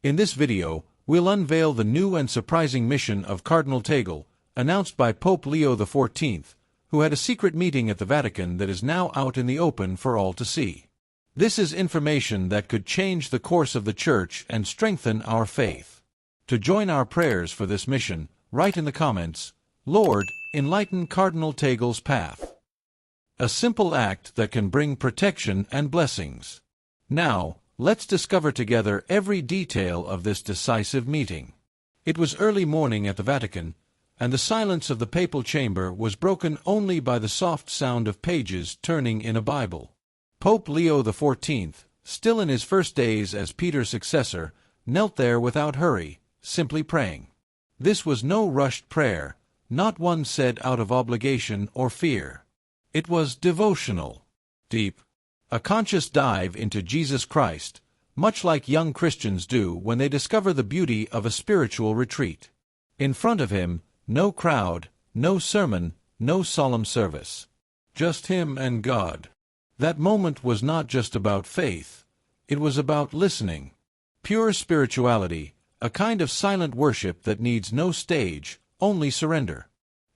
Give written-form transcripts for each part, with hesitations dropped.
In this video, we'll unveil the new and surprising mission of Cardinal Tagle, announced by Pope Leo XIV, who had a secret meeting at the Vatican that is now out in the open for all to see. This is information that could change the course of the Church and strengthen our faith. To join our prayers for this mission, write in the comments, "Lord, enlighten Cardinal Tagle's path." A simple act that can bring protection and blessings. Now, let's discover together every detail of this decisive meeting. It was early morning at the Vatican, and the silence of the papal chamber was broken only by the soft sound of pages turning in a Bible. Pope Leo XIV, still in his first days as Peter's successor, knelt there without hurry, simply praying. This was no rushed prayer, not one said out of obligation or fear. It was devotional, deep, a conscious dive into Jesus Christ, much like young Christians do when they discover the beauty of a spiritual retreat. In front of him, no crowd, no sermon, no solemn service. Just him and God. That moment was not just about faith, it was about listening. Pure spirituality, a kind of silent worship that needs no stage, only surrender.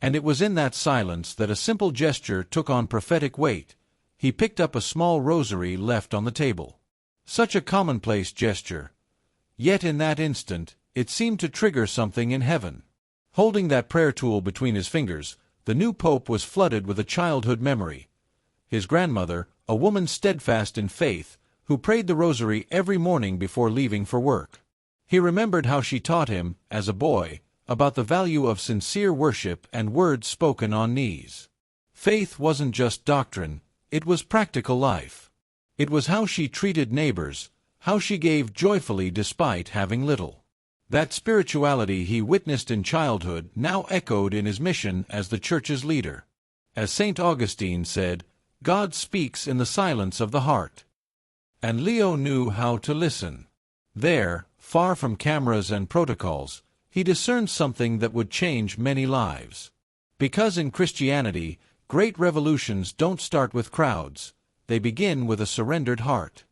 And it was in that silence that a simple gesture took on prophetic weight. He picked up a small rosary left on the table. Such a commonplace gesture. Yet in that instant, it seemed to trigger something in heaven. Holding that prayer tool between his fingers, the new pope was flooded with a childhood memory. His grandmother, a woman steadfast in faith, who prayed the rosary every morning before leaving for work. He remembered how she taught him, as a boy, about the value of sincere worship and words spoken on knees. Faith wasn't just doctrine, it was practical life. It was how she treated neighbors, how she gave joyfully despite having little. That spirituality he witnessed in childhood now echoed in his mission as the Church's leader. As St. Augustine said, God speaks in the silence of the heart. And Leo knew how to listen. There, far from cameras and protocols, he discerned something that would change many lives. Because in Christianity, great revolutions don't start with crowds, they begin with a surrendered heart.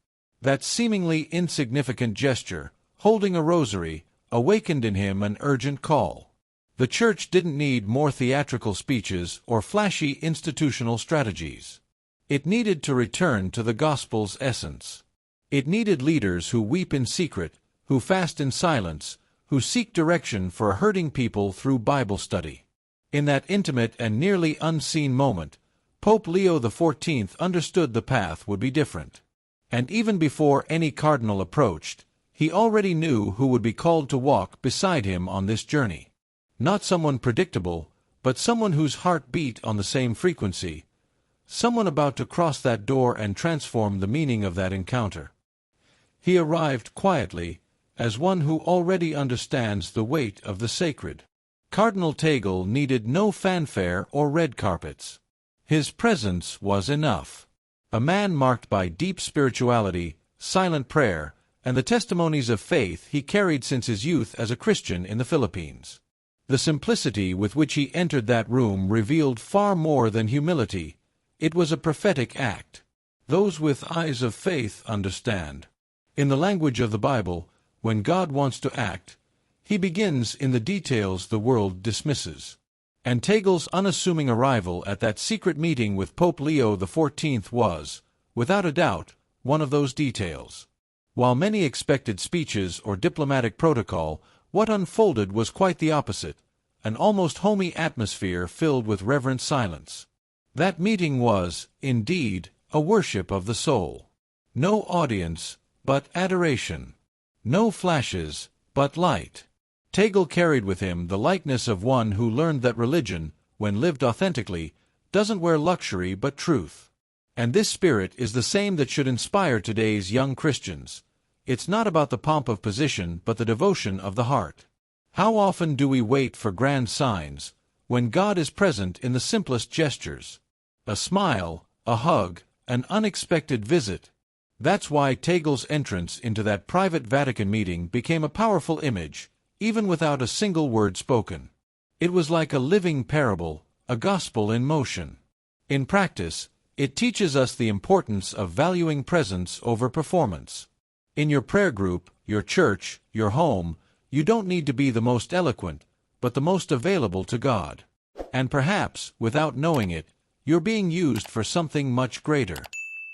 That seemingly insignificant gesture, holding a rosary, awakened in him an urgent call. The Church didn't need more theatrical speeches or flashy institutional strategies. It needed to return to the Gospel's essence. It needed leaders who weep in secret, who fast in silence, who seek direction for a hurting people through Bible study. In that intimate and nearly unseen moment, Pope Leo XIV understood the path would be different. And even before any cardinal approached, he already knew who would be called to walk beside him on this journey. Not someone predictable, but someone whose heart beat on the same frequency, someone about to cross that door and transform the meaning of that encounter. He arrived quietly, as one who already understands the weight of the sacred. Cardinal Tagle needed no fanfare or red carpets. His presence was enough. A man marked by deep spirituality, silent prayer, and the testimonies of faith he carried since his youth as a Christian in the Philippines. The simplicity with which he entered that room revealed far more than humility. It was a prophetic act. Those with eyes of faith understand. In the language of the Bible, when God wants to act, he begins in the details the world dismisses. And Tagle's unassuming arrival at that secret meeting with Pope Leo XIV was, without a doubt, one of those details. While many expected speeches or diplomatic protocol, what unfolded was quite the opposite, an almost homey atmosphere filled with reverent silence. That meeting was, indeed, a worship of the soul. No audience, but adoration. No flashes, but light. Tagle carried with him the likeness of one who learned that religion, when lived authentically, doesn't wear luxury but truth. And this spirit is the same that should inspire today's young Christians. It's not about the pomp of position but the devotion of the heart. How often do we wait for grand signs, when God is present in the simplest gestures? A smile, a hug, an unexpected visit. That's why Tagle's entrance into that private Vatican meeting became a powerful image, even without a single word spoken. It was like a living parable, a gospel in motion. In practice, it teaches us the importance of valuing presence over performance. In your prayer group, your church, your home, you don't need to be the most eloquent, but the most available to God. And perhaps, without knowing it, you're being used for something much greater.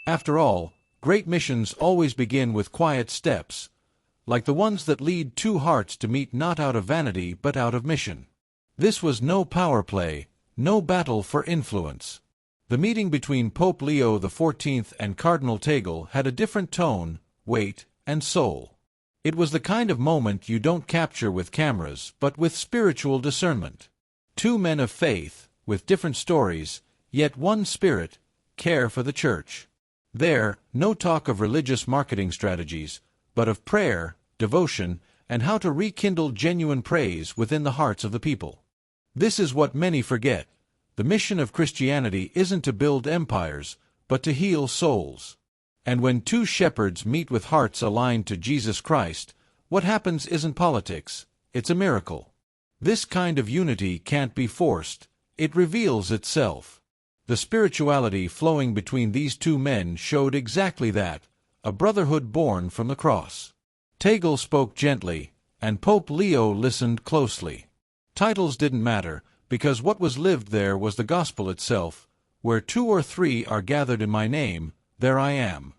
After all, great missions always begin with quiet steps, like the ones that lead two hearts to meet not out of vanity but out of mission. This was no power play, no battle for influence. The meeting between Pope Leo XIV and Cardinal Tagle had a different tone, weight, and soul. It was the kind of moment you don't capture with cameras, but with spiritual discernment. Two men of faith, with different stories, yet one spirit, care for the Church. There, no talk of religious marketing strategies, but of prayer, devotion, and how to rekindle genuine praise within the hearts of the people. This is what many forget. The mission of Christianity isn't to build empires, but to heal souls. And when two shepherds meet with hearts aligned to Jesus Christ, what happens isn't politics, it's a miracle. This kind of unity can't be forced, it reveals itself. The spirituality flowing between these two men showed exactly that, a brotherhood born from the cross. Tagle spoke gently, and Pope Leo listened closely. Titles didn't matter, because what was lived there was the gospel itself. Where two or three are gathered in my name, there I am.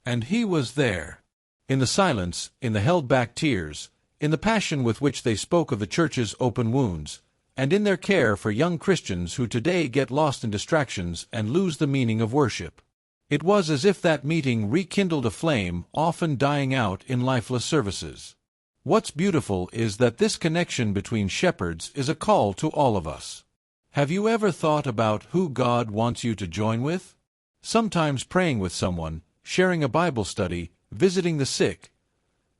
And he was there. In the silence, in the held-back tears, in the passion with which they spoke of the Church's open wounds, and in their care for young Christians who today get lost in distractions and lose the meaning of worship. It was as if that meeting rekindled a flame often dying out in lifeless services. What's beautiful is that this connection between shepherds is a call to all of us. Have you ever thought about who God wants you to join with? Sometimes praying with someone, sharing a Bible study, visiting the sick.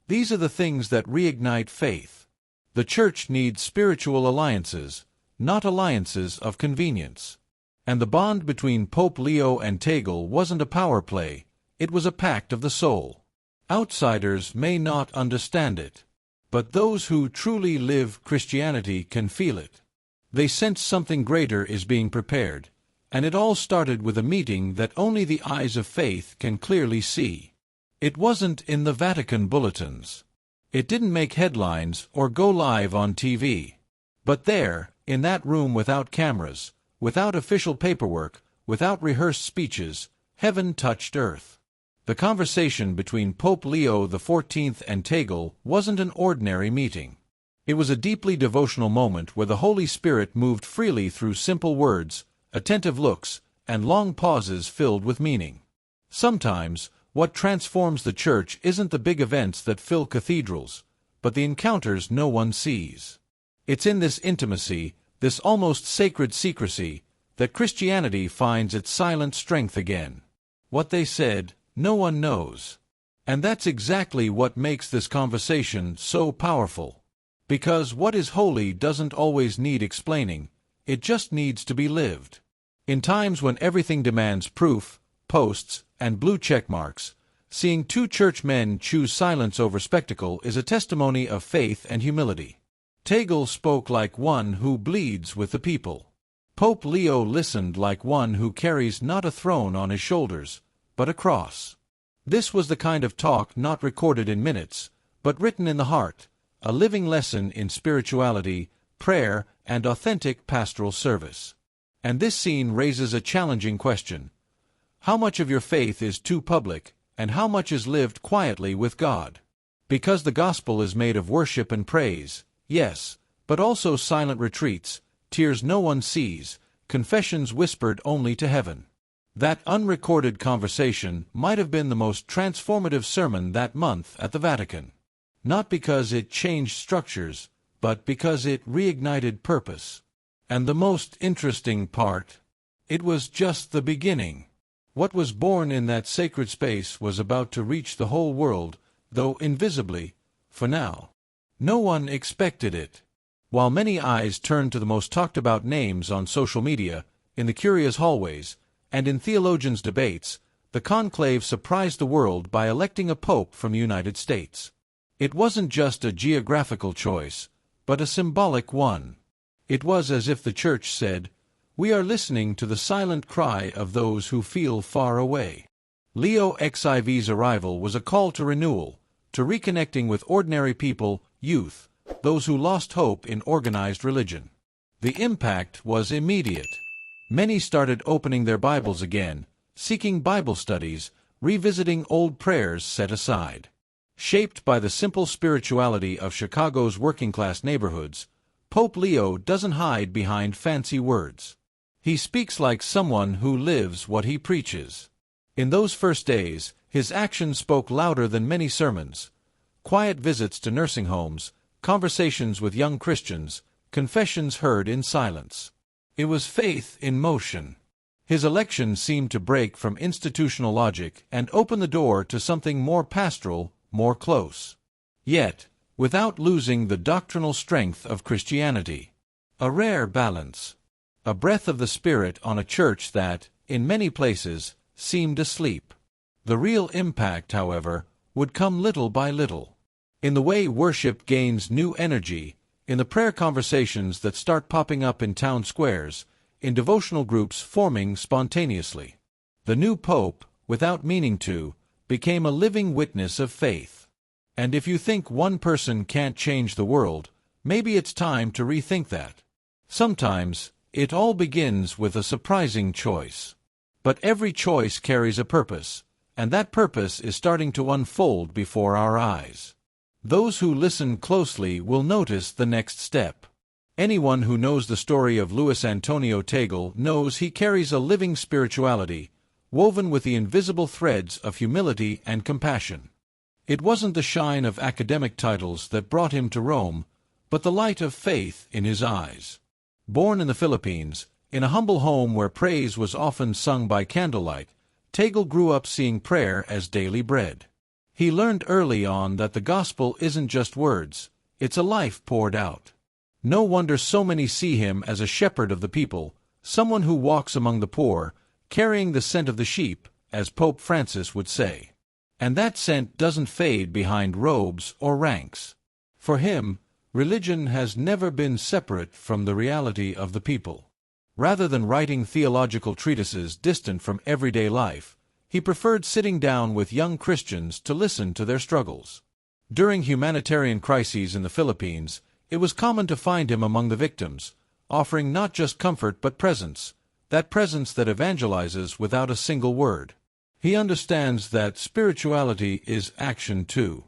These are the things that reignite faith. The Church needs spiritual alliances, not alliances of convenience. And the bond between Pope Leo and Tagle wasn't a power play, it was a pact of the soul. Outsiders may not understand it, but those who truly live Christianity can feel it. They sense something greater is being prepared, and it all started with a meeting that only the eyes of faith can clearly see. It wasn't in the Vatican bulletins. It didn't make headlines or go live on TV. But there, in that room without cameras, without official paperwork, without rehearsed speeches, heaven touched earth. The conversation between Pope Leo XIV and Tagle wasn't an ordinary meeting. It was a deeply devotional moment where the Holy Spirit moved freely through simple words, attentive looks, and long pauses filled with meaning. Sometimes, what transforms the Church isn't the big events that fill cathedrals, but the encounters no one sees. It's in this intimacy, this almost sacred secrecy, that Christianity finds its silent strength again. What they said, no one knows. And that's exactly what makes this conversation so powerful. Because what is holy doesn't always need explaining, it just needs to be lived. In times when everything demands proof, posts, and blue check marks, seeing two church men choose silence over spectacle is a testimony of faith and humility. Tagle spoke like one who bleeds with the people. Pope Leo listened like one who carries not a throne on his shoulders, but a cross. This was the kind of talk not recorded in minutes, but written in the heart, a living lesson in spirituality, prayer, and authentic pastoral service. And this scene raises a challenging question. How much of your faith is too public, and how much is lived quietly with God? Because the gospel is made of worship and praise, yes, but also silent retreats, tears no one sees, confessions whispered only to heaven. That unrecorded conversation might have been the most transformative sermon that month at the Vatican. Not because it changed structures, but because it reignited purpose. And the most interesting part, it was just the beginning. What was born in that sacred space was about to reach the whole world, though invisibly, for now. No one expected it. While many eyes turned to the most talked-about names on social media, in the curious hallways, and in theologians' debates, the conclave surprised the world by electing a pope from the United States. It wasn't just a geographical choice, but a symbolic one. It was as if the Church said, "We are listening to the silent cry of those who feel far away." Leo XIV's arrival was a call to renewal, to reconnecting with ordinary people, youth, those who lost hope in organized religion. The impact was immediate. Many started opening their Bibles again, seeking Bible studies, revisiting old prayers set aside. Shaped by the simple spirituality of Chicago's working-class neighborhoods, Pope Leo doesn't hide behind fancy words. He speaks like someone who lives what he preaches. In those first days, his actions spoke louder than many sermons. Quiet visits to nursing homes, conversations with young Christians, confessions heard in silence. It was faith in motion. His election seemed to break from institutional logic and open the door to something more pastoral, more close. Yet, without losing the doctrinal strength of Christianity. A rare balance. A breath of the Spirit on a church that, in many places, seemed asleep. The real impact, however, would come little by little. In the way worship gains new energy, in the prayer conversations that start popping up in town squares, in devotional groups forming spontaneously. The new pope, without meaning to, became a living witness of faith. And if you think one person can't change the world, maybe it's time to rethink that. Sometimes, it all begins with a surprising choice. But every choice carries a purpose, and that purpose is starting to unfold before our eyes. Those who listen closely will notice the next step. Anyone who knows the story of Luis Antonio Tagle knows he carries a living spirituality, woven with the invisible threads of humility and compassion. It wasn't the shine of academic titles that brought him to Rome, but the light of faith in his eyes. Born in the Philippines, in a humble home where praise was often sung by candlelight, Tagle grew up seeing prayer as daily bread. He learned early on that the gospel isn't just words, it's a life poured out. No wonder so many see him as a shepherd of the people, someone who walks among the poor, carrying the scent of the sheep, as Pope Francis would say. And that scent doesn't fade behind robes or ranks. For him, religion has never been separate from the reality of the people. Rather than writing theological treatises distant from everyday life, he preferred sitting down with young Christians to listen to their struggles. During humanitarian crises in the Philippines, it was common to find him among the victims, offering not just comfort but presence, that presence that evangelizes without a single word. He understands that spirituality is action too.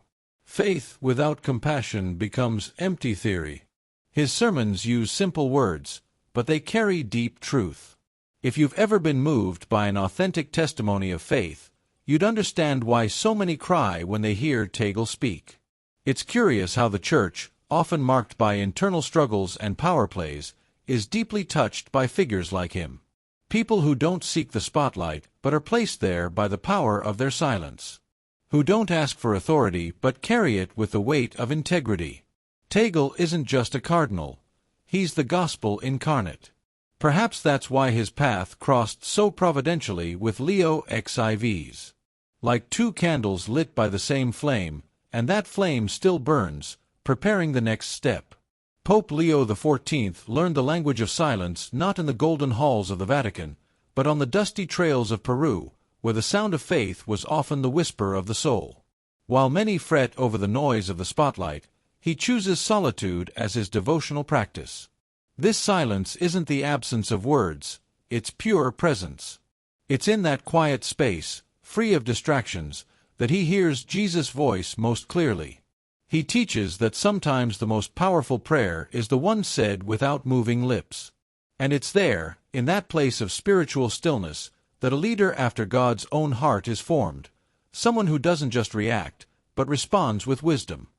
Faith without compassion becomes empty theory. His sermons use simple words, but they carry deep truth. If you've ever been moved by an authentic testimony of faith, you'd understand why so many cry when they hear Tagle speak. It's curious how the church, often marked by internal struggles and power plays, is deeply touched by figures like him. People who don't seek the spotlight, but are placed there by the power of their silence. Who don't ask for authority, but carry it with the weight of integrity. Tagle isn't just a cardinal. He's the gospel incarnate. Perhaps that's why his path crossed so providentially with Leo XIV's. Like two candles lit by the same flame, and that flame still burns, preparing the next step. Pope Leo XIV learned the language of silence not in the golden halls of the Vatican, but on the dusty trails of Peru, where the sound of faith was often the whisper of the soul. While many fret over the noise of the spotlight, he chooses solitude as his devotional practice. This silence isn't the absence of words, it's pure presence. It's in that quiet space, free of distractions, that he hears Jesus' voice most clearly. He teaches that sometimes the most powerful prayer is the one said without moving lips. And it's there, in that place of spiritual stillness, that a leader after God's own heart is formed, someone who doesn't just react, but responds with wisdom.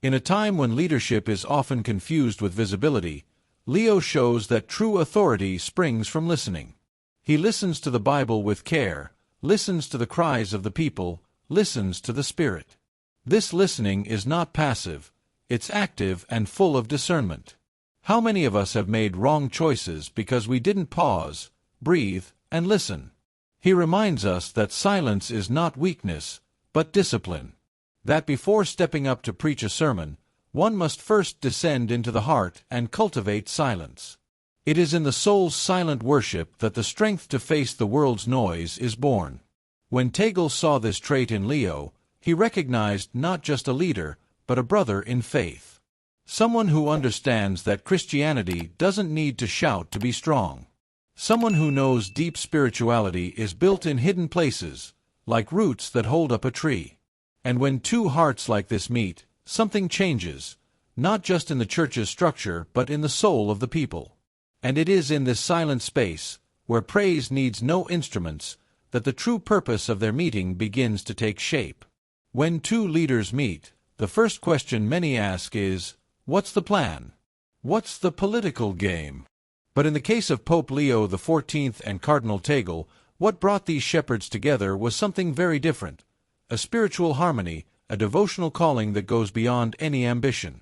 In a time when leadership is often confused with visibility, Leo shows that true authority springs from listening. He listens to the Bible with care, listens to the cries of the people, listens to the Spirit. This listening is not passive, it's active and full of discernment. How many of us have made wrong choices because we didn't pause, breathe, and listen? He reminds us that silence is not weakness, but discipline. That before stepping up to preach a sermon, one must first descend into the heart and cultivate silence. It is in the soul's silent worship that the strength to face the world's noise is born. When Tagle saw this trait in Leo, He recognized not just a leader, but a brother in faith. Someone who understands that Christianity doesn't need to shout to be strong. Someone who knows deep spirituality is built in hidden places, like roots that hold up a tree. And when two hearts like this meet, something changes, not just in the church's structure but in the soul of the people. And it is in this silent space, where praise needs no instruments, that the true purpose of their meeting begins to take shape. When two leaders meet, the first question many ask is, what's the plan? What's the political game? But in the case of Pope Leo XIV and Cardinal Tagle, what brought these shepherds together was something very different. A spiritual harmony, a devotional calling that goes beyond any ambition.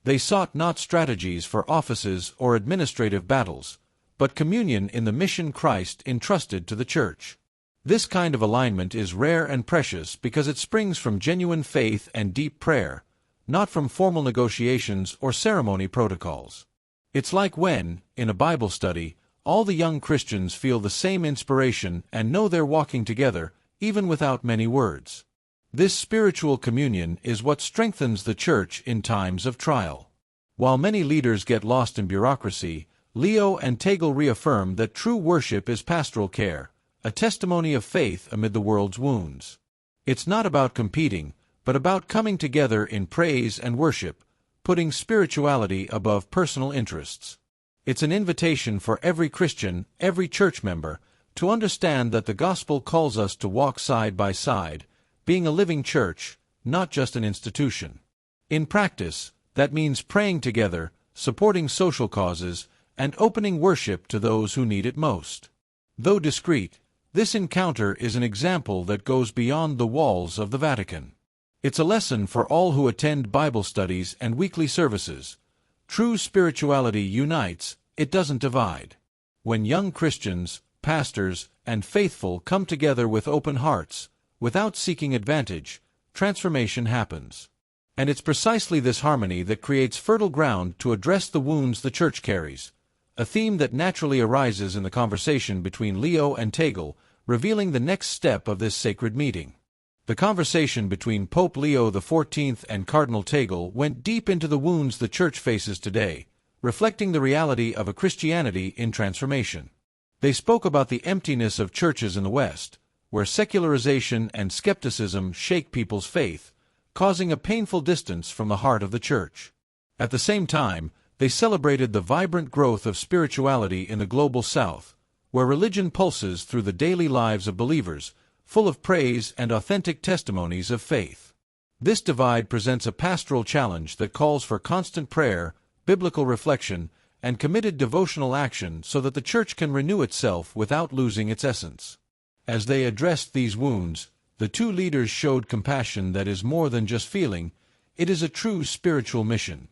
They sought not strategies for offices or administrative battles, but communion in the mission Christ entrusted to the Church. This kind of alignment is rare and precious because it springs from genuine faith and deep prayer, not from formal negotiations or ceremony protocols. It's like when, in a Bible study, all the young Christians feel the same inspiration and know they're walking together, even without many words. This spiritual communion is what strengthens the Church in times of trial. While many leaders get lost in bureaucracy, Leo and Tagle reaffirm that true worship is pastoral care, a testimony of faith amid the world's wounds. It's not about competing, but about coming together in praise and worship, putting spirituality above personal interests. It's an invitation for every Christian, every church member, to understand that the gospel calls us to walk side by side, being a living church, not just an institution. In practice, that means praying together, supporting social causes, and opening worship to those who need it most. Though discreet, this encounter is an example that goes beyond the walls of the Vatican. It's a lesson for all who attend Bible studies and weekly services. True spirituality unites, it doesn't divide. When young Christians, pastors, and faithful come together with open hearts, without seeking advantage, transformation happens. And it's precisely this harmony that creates fertile ground to address the wounds the Church carries, a theme that naturally arises in the conversation between Leo and Tagle, revealing the next step of this sacred meeting. The conversation between Pope Leo XIV and Cardinal Tagle went deep into the wounds the Church faces today, reflecting the reality of a Christianity in transformation. They spoke about the emptiness of churches in the West, where secularization and skepticism shake people's faith, causing a painful distance from the heart of the Church. At the same time, they celebrated the vibrant growth of spirituality in the global South, where religion pulses through the daily lives of believers, full of praise and authentic testimonies of faith. This divide presents a pastoral challenge that calls for constant prayer, biblical reflection, and committed devotional action so that the Church can renew itself without losing its essence. As they addressed these wounds, the two leaders showed compassion that is more than just feeling, it is a true spiritual mission.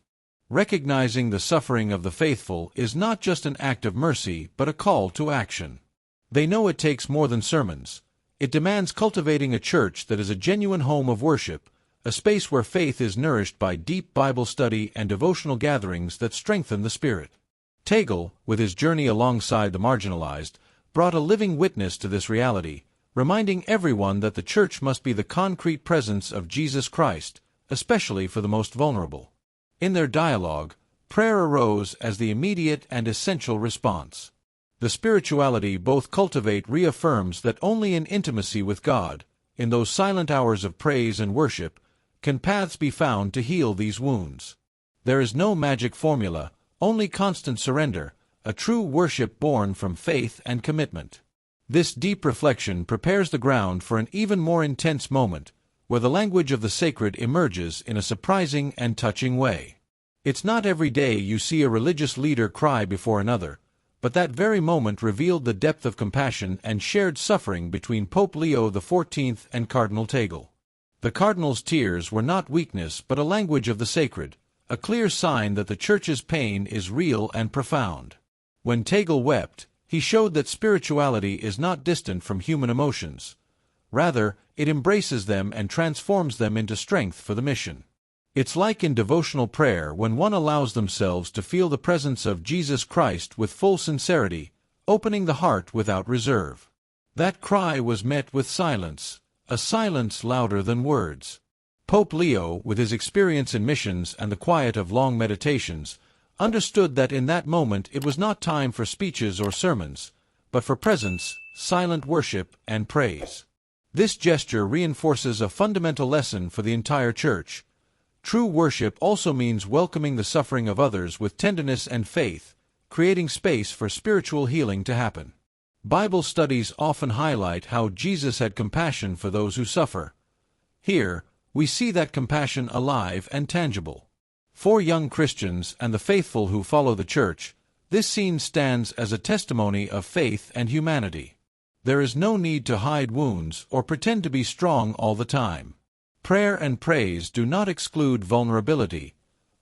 Recognizing the suffering of the faithful is not just an act of mercy but a call to action. They know it takes more than sermons. It demands cultivating a church that is a genuine home of worship, a space where faith is nourished by deep Bible study and devotional gatherings that strengthen the spirit. Tagle, with his journey alongside the marginalized, brought a living witness to this reality, reminding everyone that the Church must be the concrete presence of Jesus Christ, especially for the most vulnerable. In their dialogue, prayer arose as the immediate and essential response. The spirituality both cultivate reaffirms that only in intimacy with God, in those silent hours of praise and worship, can paths be found to heal these wounds. There is no magic formula, only constant surrender, a true worship born from faith and commitment. This deep reflection prepares the ground for an even more intense moment, where the language of the sacred emerges in a surprising and touching way. It's not every day you see a religious leader cry before another, but that very moment revealed the depth of compassion and shared suffering between Pope Leo XIV and Cardinal Tagle. The Cardinal's tears were not weakness but a language of the sacred, a clear sign that the Church's pain is real and profound. When Tagle wept, he showed that spirituality is not distant from human emotions. Rather, it embraces them and transforms them into strength for the mission. It's like in devotional prayer when one allows themselves to feel the presence of Jesus Christ with full sincerity, opening the heart without reserve. That cry was met with silence, a silence louder than words. Pope Leo, with his experience in missions and the quiet of long meditations, understood that in that moment it was not time for speeches or sermons, but for presence, silent worship, and praise. This gesture reinforces a fundamental lesson for the entire Church. True worship also means welcoming the suffering of others with tenderness and faith, creating space for spiritual healing to happen. Bible studies often highlight how Jesus had compassion for those who suffer. Here, we see that compassion alive and tangible. For young Christians and the faithful who follow the Church, this scene stands as a testimony of faith and humanity. There is no need to hide wounds or pretend to be strong all the time. Prayer and praise do not exclude vulnerability.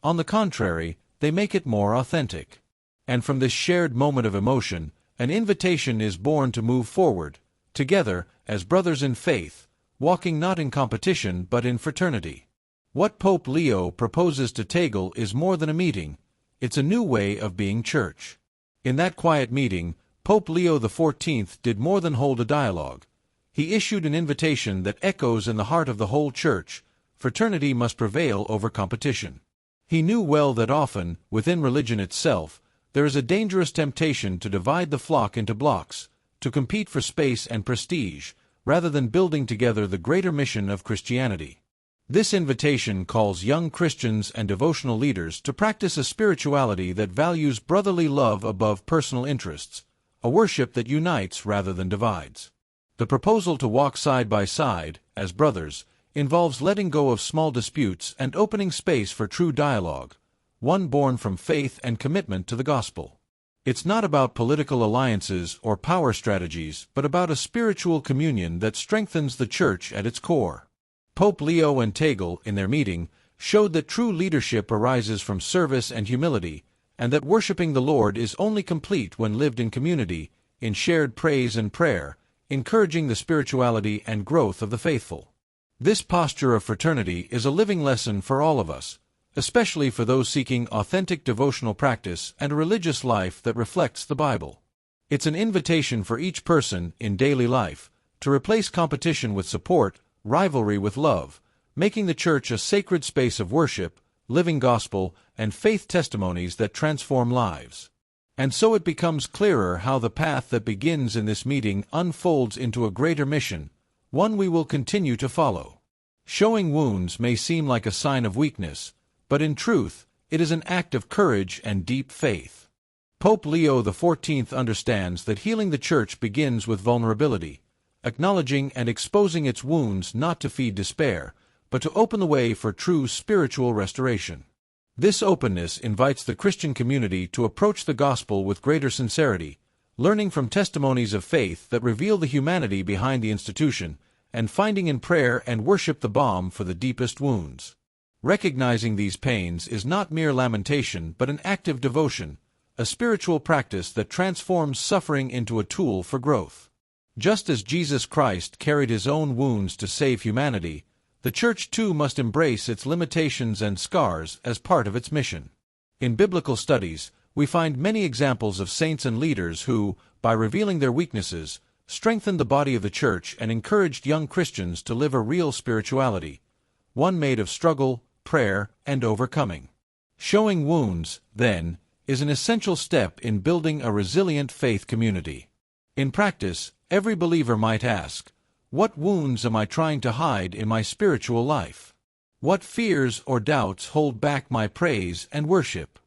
On the contrary, they make it more authentic. And from this shared moment of emotion, an invitation is born to move forward, together, as brothers in faith, walking not in competition but in fraternity. What Pope Leo proposes to Tagle is more than a meeting, it's a new way of being church. In that quiet meeting, Pope Leo XIV did more than hold a dialogue. He issued an invitation that echoes in the heart of the whole Church: fraternity must prevail over competition. He knew well that often, within religion itself, there is a dangerous temptation to divide the flock into blocks, to compete for space and prestige, rather than building together the greater mission of Christianity. This invitation calls young Christians and devotional leaders to practice a spirituality that values brotherly love above personal interests, a worship that unites rather than divides. The proposal to walk side by side, as brothers, involves letting go of small disputes and opening space for true dialogue, one born from faith and commitment to the gospel. It's not about political alliances or power strategies, but about a spiritual communion that strengthens the Church at its core. Pope Leo and Tagle, in their meeting, showed that true leadership arises from service and humility, and that worshiping the Lord is only complete when lived in community, in shared praise and prayer, encouraging the spirituality and growth of the faithful. This posture of fraternity is a living lesson for all of us, especially for those seeking authentic devotional practice and a religious life that reflects the Bible. It's an invitation for each person, in daily life, to replace competition with support, rivalry with love, making the Church a sacred space of worship, living gospel, and faith testimonies that transform lives. And so it becomes clearer how the path that begins in this meeting unfolds into a greater mission, one we will continue to follow. Showing wounds may seem like a sign of weakness, but in truth, it is an act of courage and deep faith. Pope Leo XIV understands that healing the Church begins with vulnerability, acknowledging and exposing its wounds not to feed despair, but to open the way for true spiritual restoration. This openness invites the Christian community to approach the gospel with greater sincerity, learning from testimonies of faith that reveal the humanity behind the institution, and finding in prayer and worship the balm for the deepest wounds. Recognizing these pains is not mere lamentation but an active devotion, a spiritual practice that transforms suffering into a tool for growth. Just as Jesus Christ carried his own wounds to save humanity, the Church too must embrace its limitations and scars as part of its mission. In biblical studies, we find many examples of saints and leaders who, by revealing their weaknesses, strengthened the body of the Church and encouraged young Christians to live a real spirituality, one made of struggle, prayer, and overcoming. Showing wounds, then, is an essential step in building a resilient faith community. In practice, every believer might ask, what wounds am I trying to hide in my spiritual life? What fears or doubts hold back my praise and worship?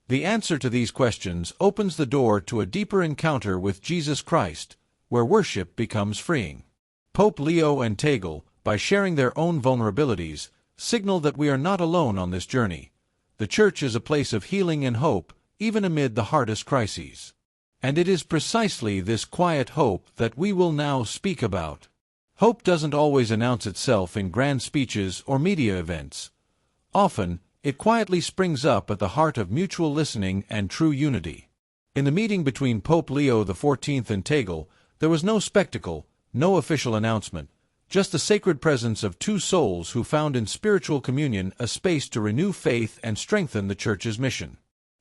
The answer to these questions opens the door to a deeper encounter with Jesus Christ, where worship becomes freeing. Pope Leo and Tagle, by sharing their own vulnerabilities, signal that we are not alone on this journey. The Church is a place of healing and hope, even amid the hardest crises. And it is precisely this quiet hope that we will now speak about. Hope doesn't always announce itself in grand speeches or media events. Often, it quietly springs up at the heart of mutual listening and true unity. In the meeting between Pope Leo XIV and Tagle, there was no spectacle, no official announcement, just the sacred presence of two souls who found in spiritual communion a space to renew faith and strengthen the Church's mission.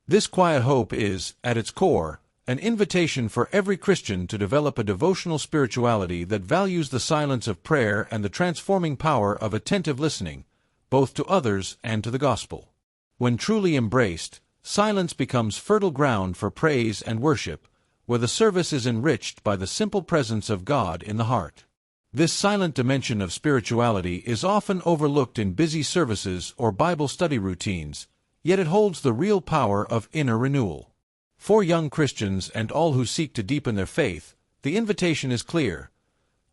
This quiet hope is, at its core, an invitation for every Christian to develop a devotional spirituality that values the silence of prayer and the transforming power of attentive listening, both to others and to the gospel. When truly embraced, silence becomes fertile ground for praise and worship, where the service is enriched by the simple presence of God in the heart. This silent dimension of spirituality is often overlooked in busy services or Bible study routines, yet it holds the real power of inner renewal. For young Christians and all who seek to deepen their faith, the invitation is clear.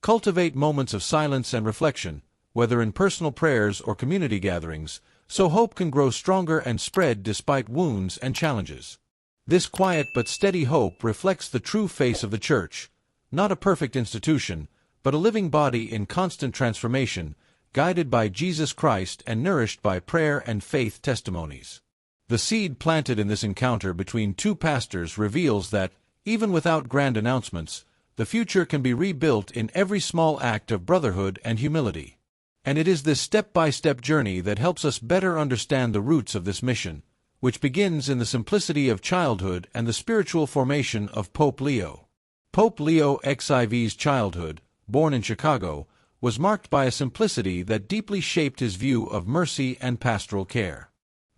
Cultivate moments of silence and reflection, whether in personal prayers or community gatherings, so hope can grow stronger and spread despite wounds and challenges. This quiet but steady hope reflects the true face of the Church, not a perfect institution, but a living body in constant transformation, guided by Jesus Christ and nourished by prayer and faith testimonies. The seed planted in this encounter between two pastors reveals that, even without grand announcements, the future can be rebuilt in every small act of brotherhood and humility. And it is this step-by-step journey that helps us better understand the roots of this mission, which begins in the simplicity of childhood and the spiritual formation of Pope Leo. Pope Leo XIV's childhood, born in Chicago, was marked by a simplicity that deeply shaped his view of mercy and pastoral care.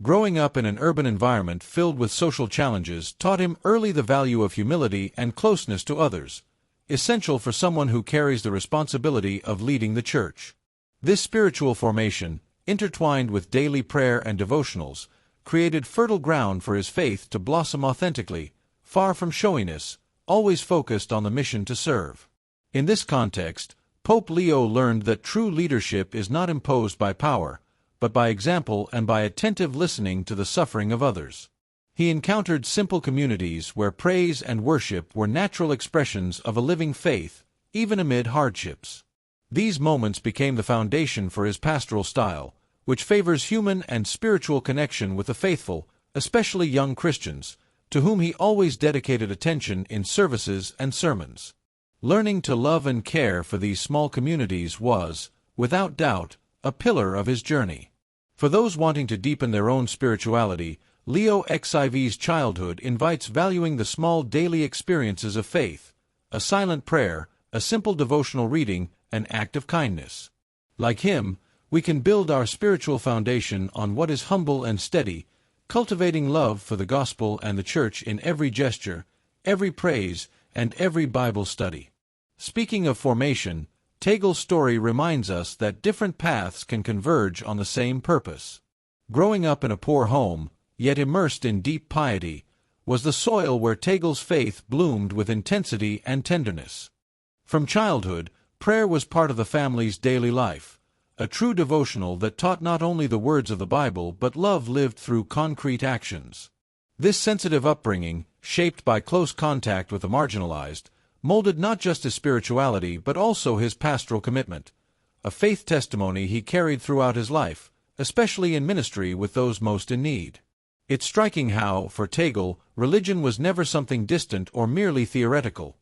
Growing up in an urban environment filled with social challenges taught him early the value of humility and closeness to others, essential for someone who carries the responsibility of leading the Church. This spiritual formation, intertwined with daily prayer and devotionals, created fertile ground for his faith to blossom authentically, far from showiness, always focused on the mission to serve. In this context, Pope Leo learned that true leadership is not imposed by power, but by example and by attentive listening to the suffering of others. He encountered simple communities where praise and worship were natural expressions of a living faith, even amid hardships. These moments became the foundation for his pastoral style, which favors human and spiritual connection with the faithful, especially young Christians, to whom he always dedicated attention in services and sermons. Learning to love and care for these small communities was, without doubt, a pillar of his journey. For those wanting to deepen their own spirituality, Leo XIV's childhood invites valuing the small daily experiences of faith, a silent prayer, a simple devotional reading, an act of kindness. Like him, we can build our spiritual foundation on what is humble and steady, cultivating love for the gospel and the Church in every gesture, every praise, and every Bible study. Speaking of formation, Tagle's story reminds us that different paths can converge on the same purpose. Growing up in a poor home, yet immersed in deep piety, was the soil where Tagle's faith bloomed with intensity and tenderness. From childhood, prayer was part of the family's daily life, a true devotional that taught not only the words of the Bible but love lived through concrete actions. This sensitive upbringing, shaped by close contact with the marginalized, molded not just his spirituality but also his pastoral commitment, a faith testimony he carried throughout his life, especially in ministry with those most in need. It's striking how, for Tagle, religion was never something distant or merely theoretical.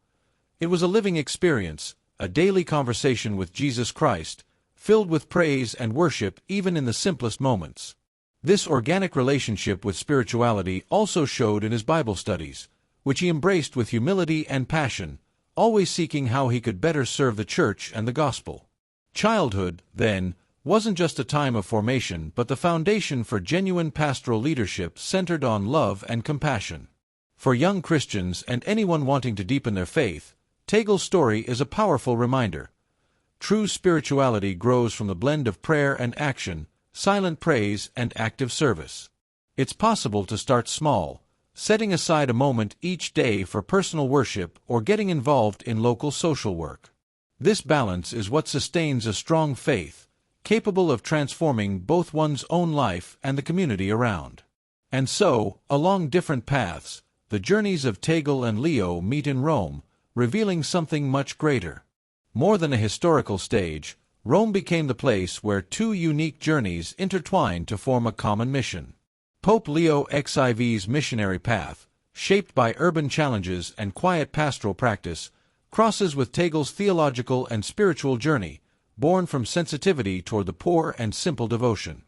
It was a living experience, a daily conversation with Jesus Christ, filled with praise and worship even in the simplest moments. This organic relationship with spirituality also showed in his Bible studies, which he embraced with humility and passion, always seeking how he could better serve the Church and the gospel. Childhood, then, wasn't just a time of formation but the foundation for genuine pastoral leadership centered on love and compassion. For young Christians and anyone wanting to deepen their faith, Tagle's story is a powerful reminder. True spirituality grows from the blend of prayer and action, silent praise and active service. It's possible to start small, setting aside a moment each day for personal worship or getting involved in local social work. This balance is what sustains a strong faith, capable of transforming both one's own life and the community around. And so, along different paths, the journeys of Tagle and Leo meet in Rome, revealing something much greater. More than a historical stage, Rome became the place where two unique journeys intertwined to form a common mission. Pope Leo XIV's missionary path, shaped by urban challenges and quiet pastoral practice, crosses with Tagle's theological and spiritual journey, born from sensitivity toward the poor and simple devotion.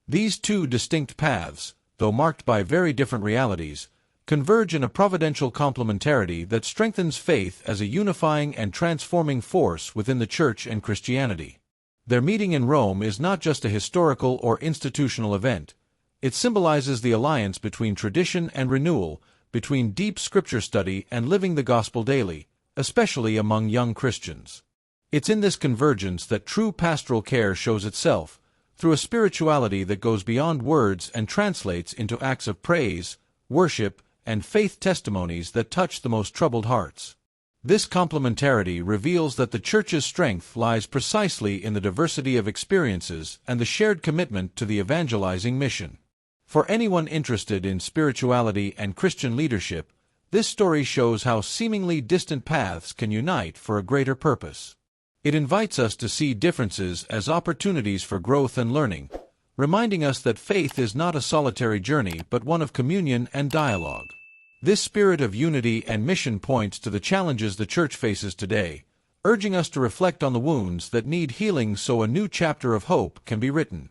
These two distinct paths, though marked by very different realities, converge in a providential complementarity that strengthens faith as a unifying and transforming force within the Church and Christianity. Their meeting in Rome is not just a historical or institutional event. It symbolizes the alliance between tradition and renewal, between deep scripture study and living the gospel daily, especially among young Christians. It's in this convergence that true pastoral care shows itself, through a spirituality that goes beyond words and translates into acts of praise, worship, and faith testimonies that touch the most troubled hearts. This complementarity reveals that the Church's strength lies precisely in the diversity of experiences and the shared commitment to the evangelizing mission. For anyone interested in spirituality and Christian leadership, this story shows how seemingly distant paths can unite for a greater purpose. It invites us to see differences as opportunities for growth and learning, reminding us that faith is not a solitary journey but one of communion and dialogue. This spirit of unity and mission points to the challenges the Church faces today, urging us to reflect on the wounds that need healing so a new chapter of hope can be written.